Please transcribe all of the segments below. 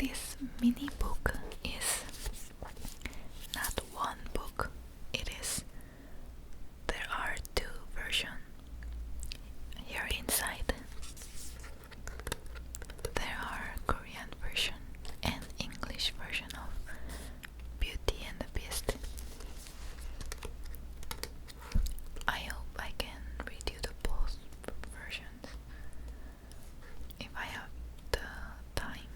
this mini book is not one book. There are two versions here inside. There are Korean version and English version of Beauty and the Beast. I hope I can read you the both versions if I have the time.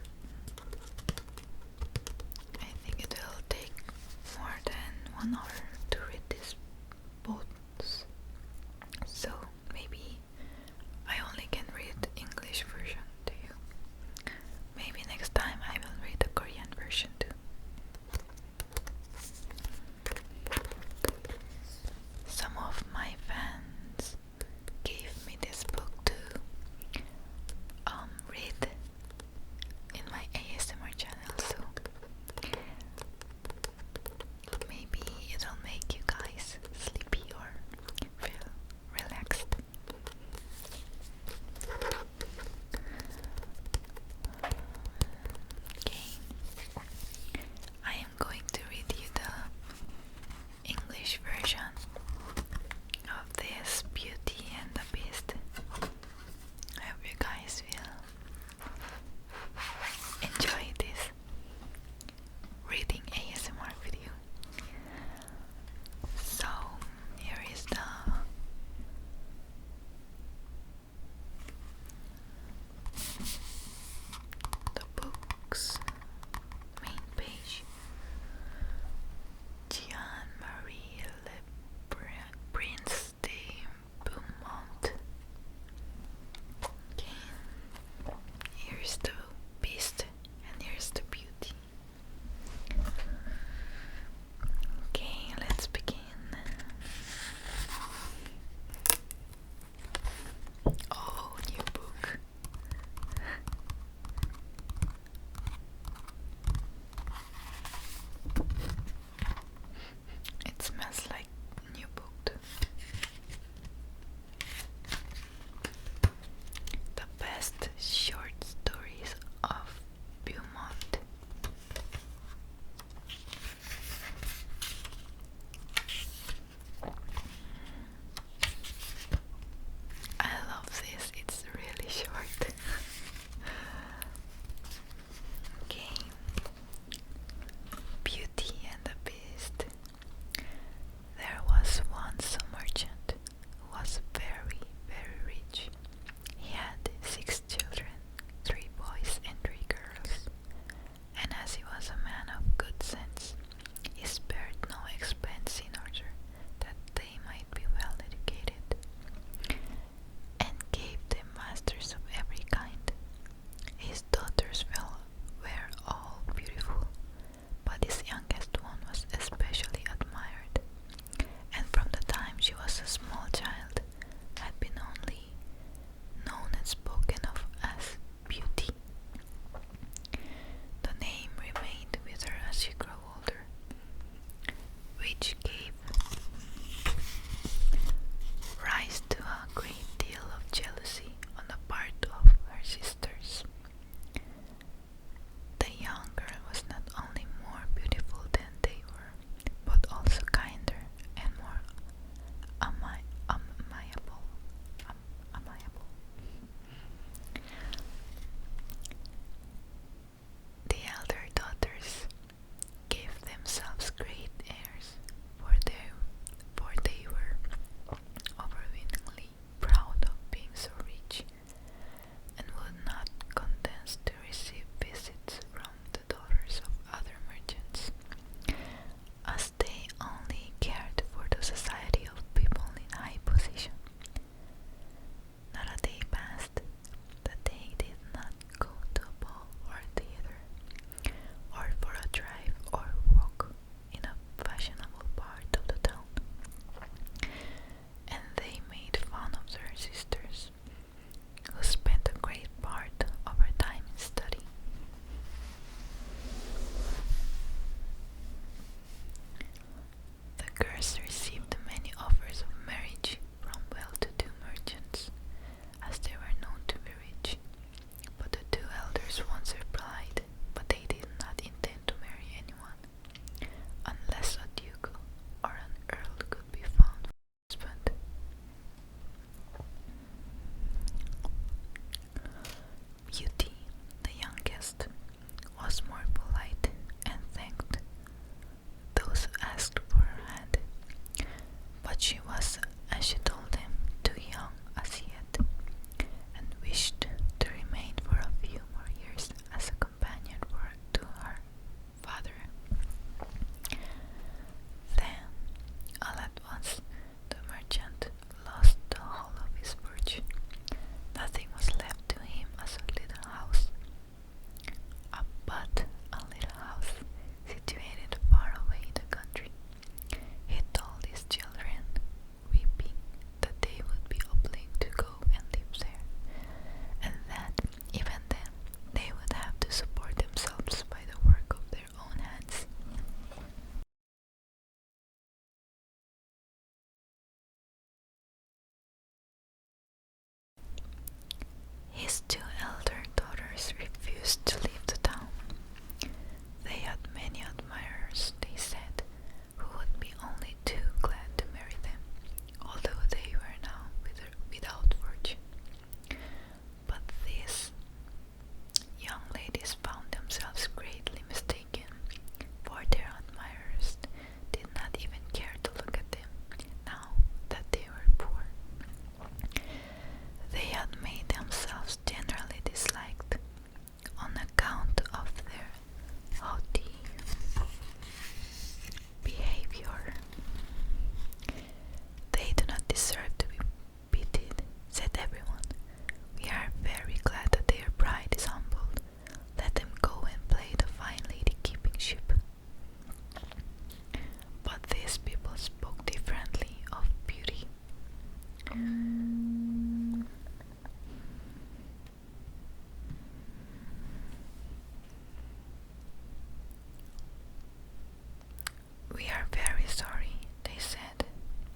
We are very sorry, they said,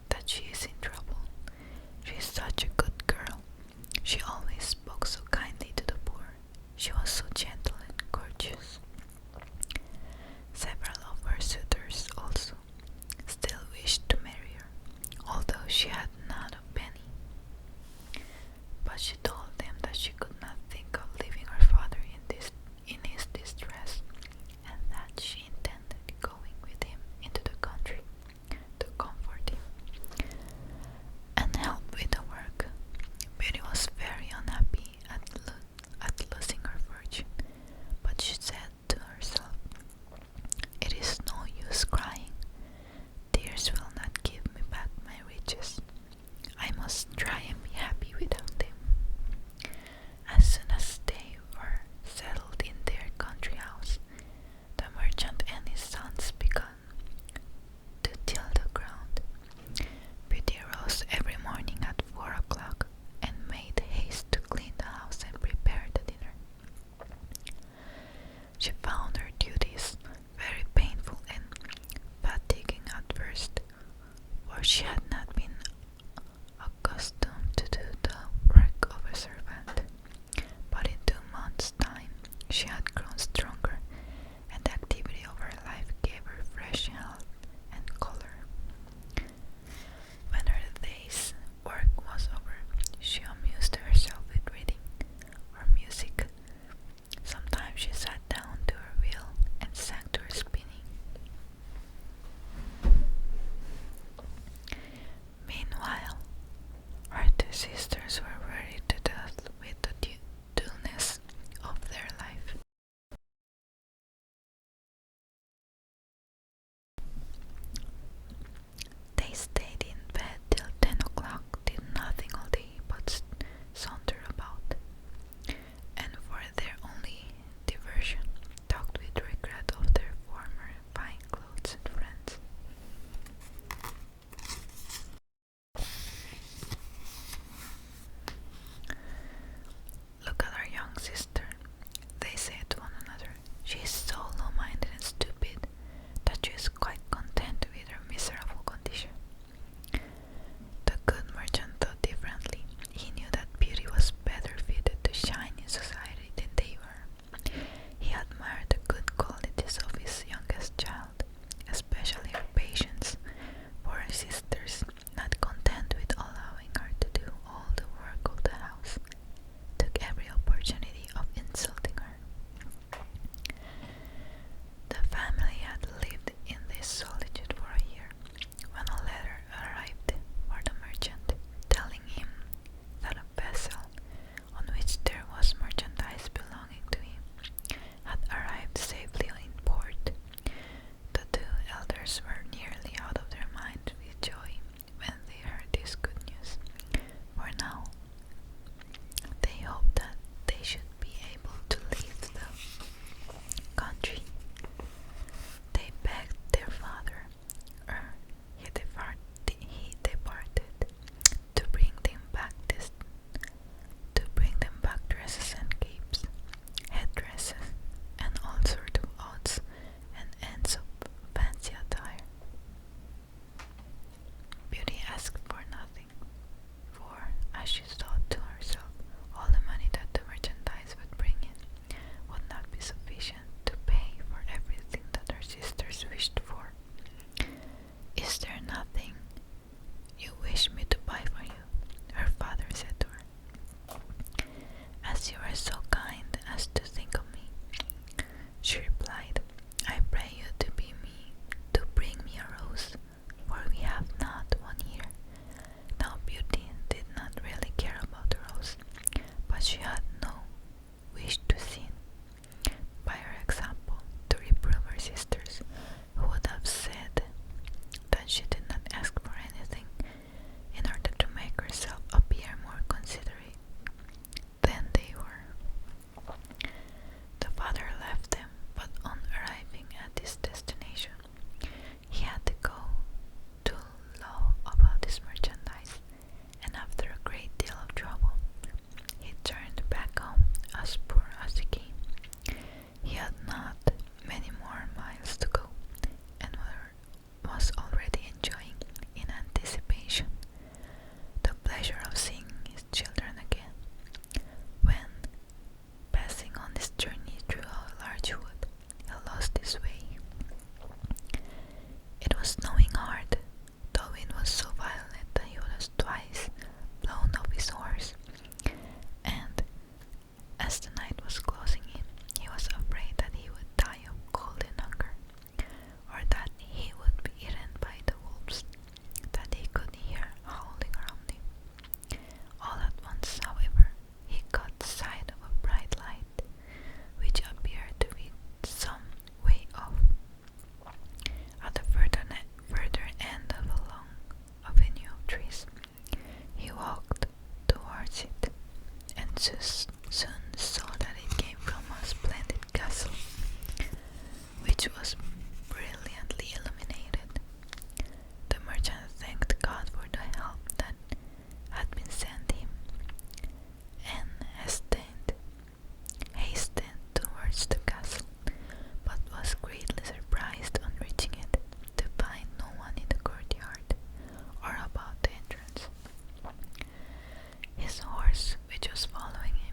that she is in trouble. She is such a good girl. She always spoke so kindly to the poor. She was so gentle and courteous. Several of her suitors also still wished to marry her, although she had not a penny. But she told them that she could not think of leaving her father in his distress, and that she intended going with him into the country to comfort him and help with the work. Betty was very unhappy at losing her fortune, but she said to herself, "It is no use crying. Tears will not give me back my riches. I must try and be happy without them." As soon as they were settled in their country house, the merchant and his sons began to till the ground. Beauty rose every morning at 4 o'clock and made haste to clean the house and prepare the dinner. She found her duties very painful and fatiguing at first, for she had not been accustomed to do the work of a servant. But in 2 months' time, she had grown stronger, and the activity of her life gave her fresh health and color. When her day's work was over, she amused herself with reading or music. Sometimes she sat down to her wheel and sang to her spinning. Meanwhile, her two sisters were worried to death with the dullness of their life. They stayed in bed till 10 o'clock, did nothing all day but saunter about, and for their only diversion, talked with regret of their former fine clothes and friends. soon saw that it came from a splendid castle, which was brilliantly illuminated. The merchant thanked God for the help that had been sent him, and hastened towards the castle, but was greatly surprised on reaching it to find no one in the courtyard or about the entrance. His horse, which was following him,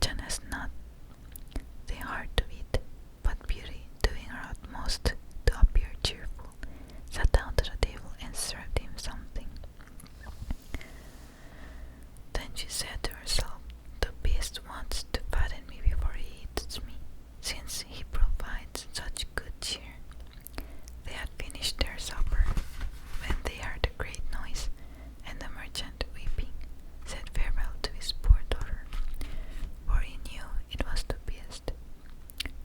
merchant has not the heart to eat, but Beauty, doing her utmost to appear cheerful, sat down to the table and served him something. Then she said to herself, "The beast wants to fatten me before he eats me, since he provides such good cheer." They had finished their supper when they heard a great noise, and the merchant, weeping, said farewell to his poor daughter, for he knew it was the beast.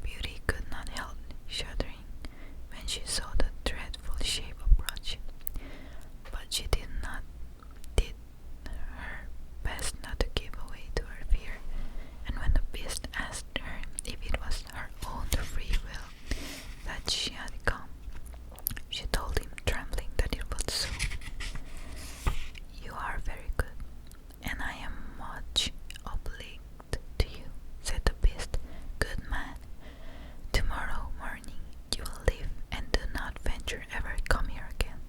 Beauty could not help shuddering when she saw the dreadful shape approach, but she did her best not to give way to her fear, and when the beast asked her if it was her own free will that she had come, she told him, trembling, that it was so. "You are very good, and I am much obliged to you," said the beast. "Good man, tomorrow morning you will leave and do not venture ever come here again."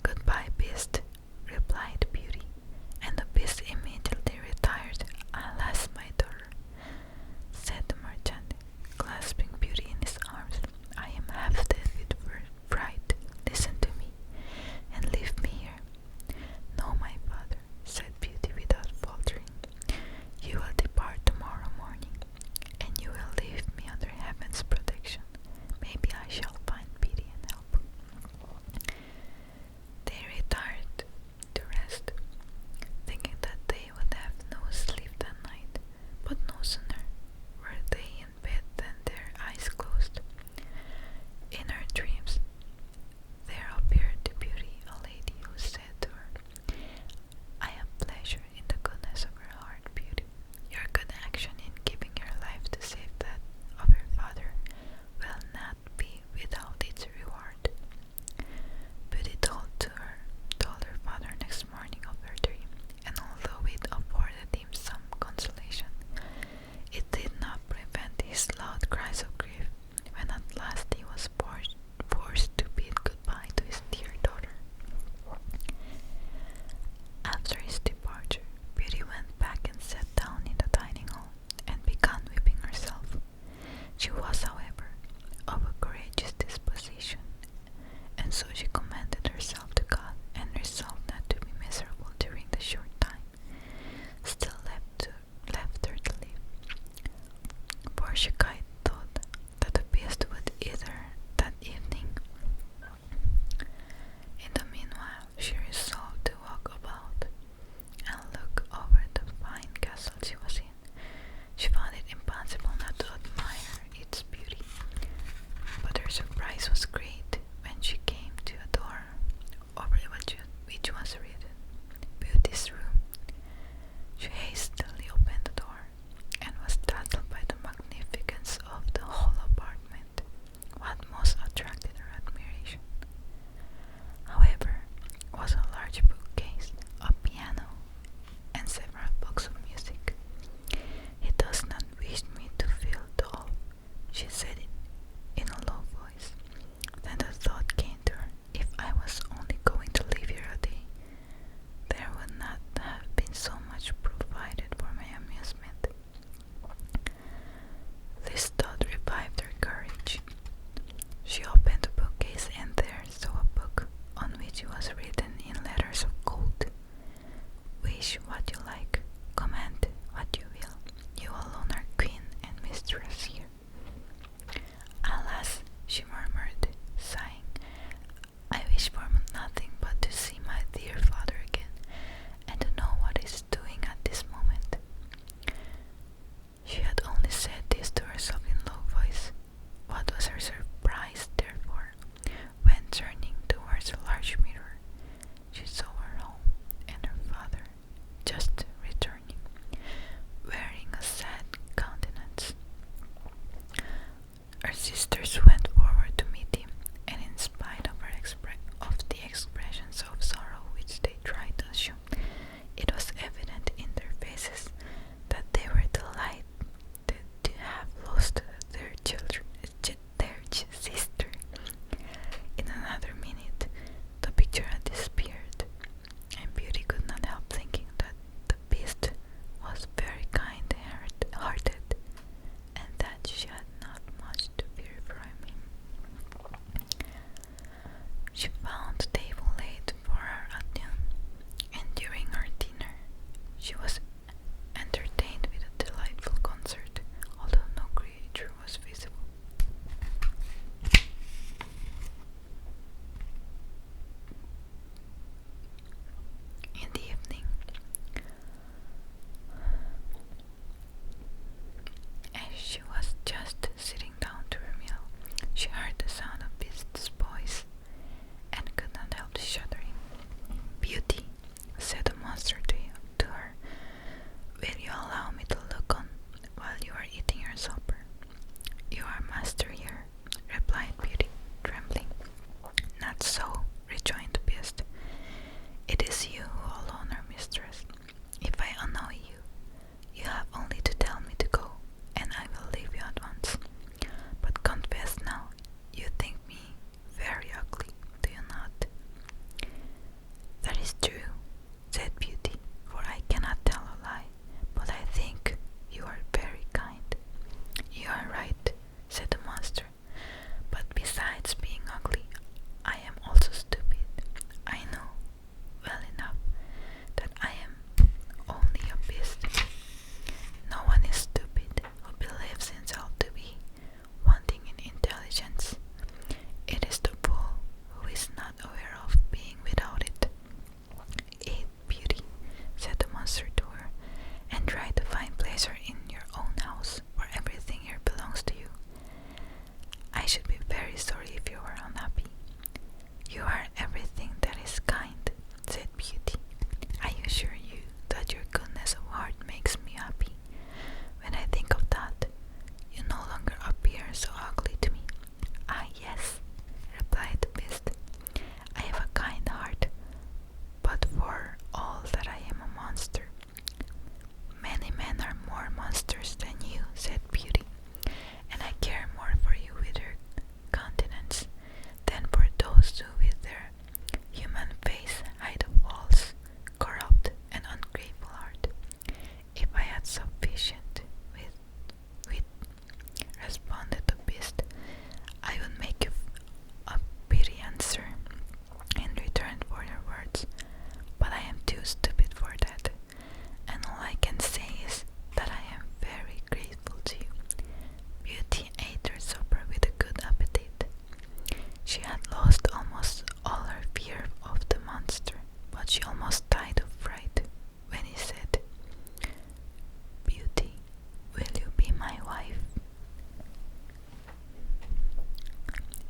"Goodbye, beast," replied Beauty, and the beast immediately retired. "Alas, my daughter," said the merchant, clasping Beauty in his arms, "I am half dead with fright. Listen to me, and leave me here." "No, my father," said Beauty without faltering. "You will depart tomorrow morning, and you will leave me under heaven's protection. Maybe I shall find pity and help." They retired to rest, thinking that they would have no sleep that night. But no sooner were they in bed than their eyes closed. In her dreams, there appeared to Beauty a lady who said to her, "I have pleasure in the goodness of your heart, Beauty. Your good action in giving your life to save that of your father will not be without its reward." Beauty told her father next morning of her dream, and although it afforded him some consolation, it did not prevent his loud cries of grief when at last he was forced to bid goodbye to his dear daughter. After his departure, Beauty went back and sat down in the dining hall and began weeping herself. She was, however, of a courageous disposition, and so she commended herself to God and resolved not to be miserable during the short time still left her to live. For she quite thought that the beast would eat her that evening. In the meanwhile, she resolved to walk about and look over the fine castle she was in. She found it impossible not to admire its beauty, but her surprise was great when she came to a door over which was written, "Beauty's room." She hastily opened the door and was startled by the magnificent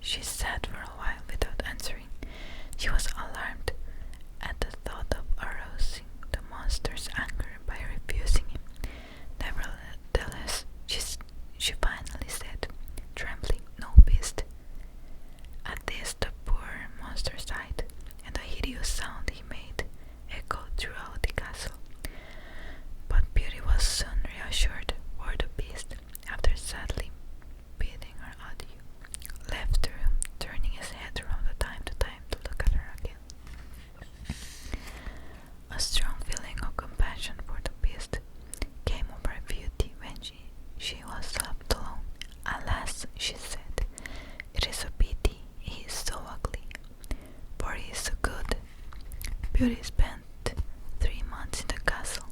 She sat for a while without answering. She was alarmed at the thought of arousing the monster's anger by refusing him. Nevertheless, she finally said, trembling, "No beast." At this, the poor monster sighed, and the hideous sound he made echoed throughout the castle. But Beauty was soon reassured, for the beast, after sadly bidding her adieu, left the room, turning his head around from time to time to look at her again. A strong feeling of compassion for the beast came over Beauty when she was left alone. "Alas," she said, "it is a pity he is so ugly, for he is so good." Beauty spent 3 months in the castle,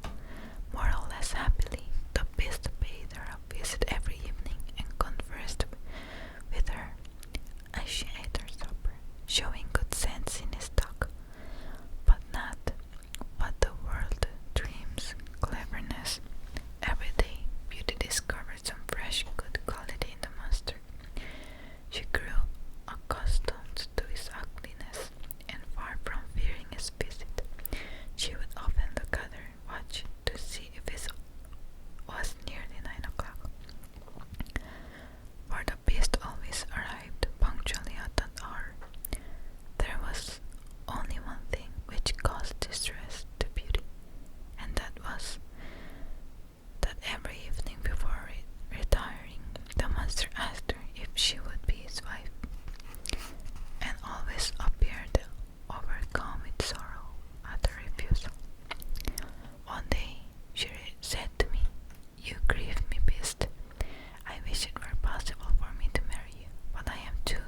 more or less happily. The beast paid her a visit every evening and conversed with her as she ate her supper, showing good sense in his talk, but not what the world dreams cleverness. Every day, Beauty discovered some fresh good quality in the monster. She grew accustomed to his ugliness, and far from fearing his visit, she would often look at her watch to see if it was nearly 9 o'clock. For the beast always arrived punctually at that hour. There was only one thing which caused distress to Beauty, and that was that every evening before retiring, the monster asked her if she would be his wife, and always appeared overcome with sorrow at her refusal. One day, she said to me, "You grieve me, beast. I wish it were possible for me to marry you, but I am too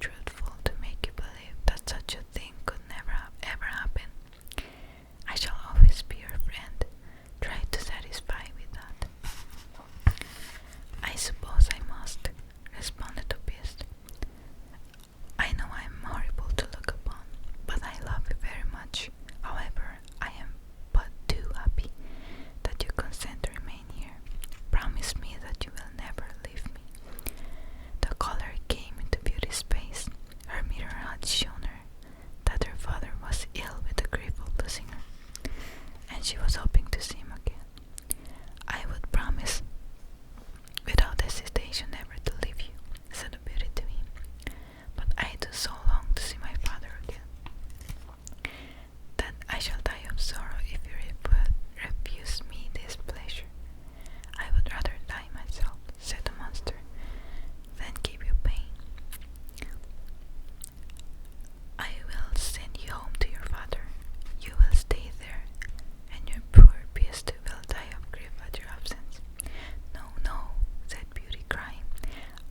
truthful to make you believe that such a thing could never ever happen. I shall always be your friend. Try to satisfy with that." "I suppose I must," responded the beast. "I know I am horrible to look upon, but I love you very much. However, I am but too happy that you consent to remain here. Promise me that you will never leave me." The color came into Beauty's face. Her mirror had shown her that her father was ill with the grief of losing her, and she was hoping to see him again. "I would promise without hesitation never to leave you," said the Beauty to me, "but I do so long to see my father again that I shall die of sorrow if you refuse me this pleasure. I would rather die myself," said the monster, "than give you pain. I will send you home to your father. You will stay there, and your poor beast will die of grief at your absence." "No, no," said Beauty, crying.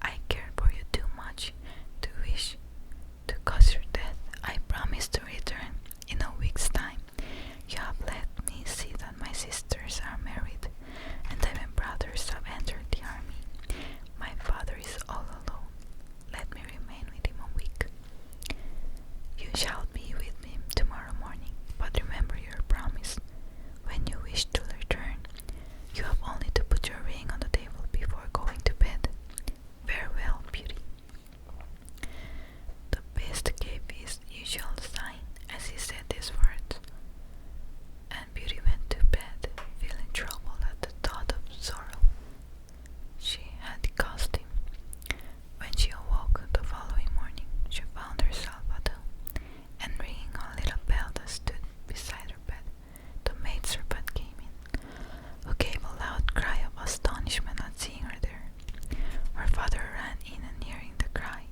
"I care for you too much to wish to cause your death. I promise to return in a week's time. You have let me see that my sisters are married, and that my brothers have entered the army. My father is all alone. Let me remain with him a week. You shall be with him tomorrow morning, but remember your promise. When you wish to return, you have only to put your ring on the table before going to bed. Farewell, Beauty." The beast gave his usual sign as he said these words, and Beauty went to bed, feeling troubled at the thought of sorrow she had caused him. When she awoke the following morning, she found herself at home, and ringing a little bell that stood beside her bed, the maidservant came in, who gave a loud cry of astonishment at seeing her there. Her father ran in on hearing the cry,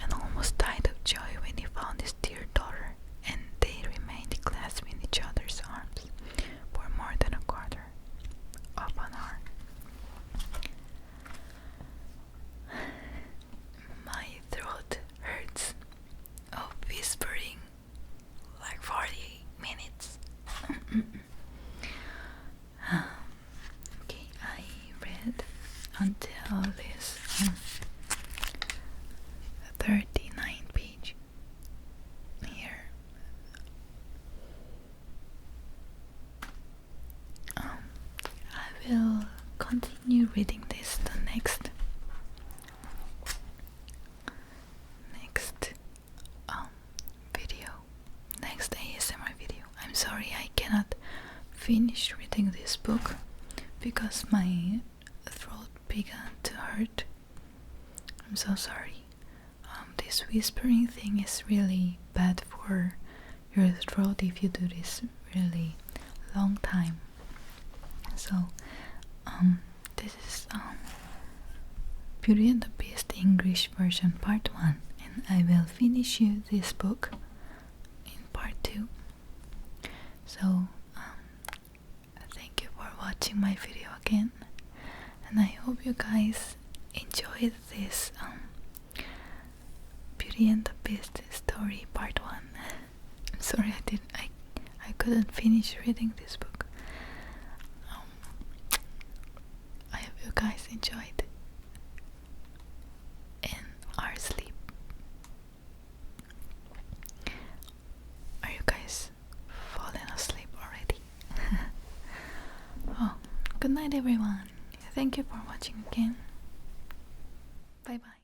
and almost died of joy when he found his dear daughter, and they remained clasped in each other's arms for more than a quarter of an hour. My throat hurts of whispering like 40 minutes. Okay, I read until this 39 page here. I will continue reading this the next finish reading this book because my throat began to hurt. I'm so sorry. This whispering thing is really bad for your throat if you do this really long time. So this is Beauty and the Beast English version part 1, and I will finish you this book in part 2. So thank you for watching my video again, and I hope you guys enjoyed this Beauty and the Beast story part 1. I'm sorry I couldn't finish reading this book. I hope you guys enjoyed and are asleep. Are you guys falling asleep already? Oh, good night everyone. Thank you for watching again. Bye bye.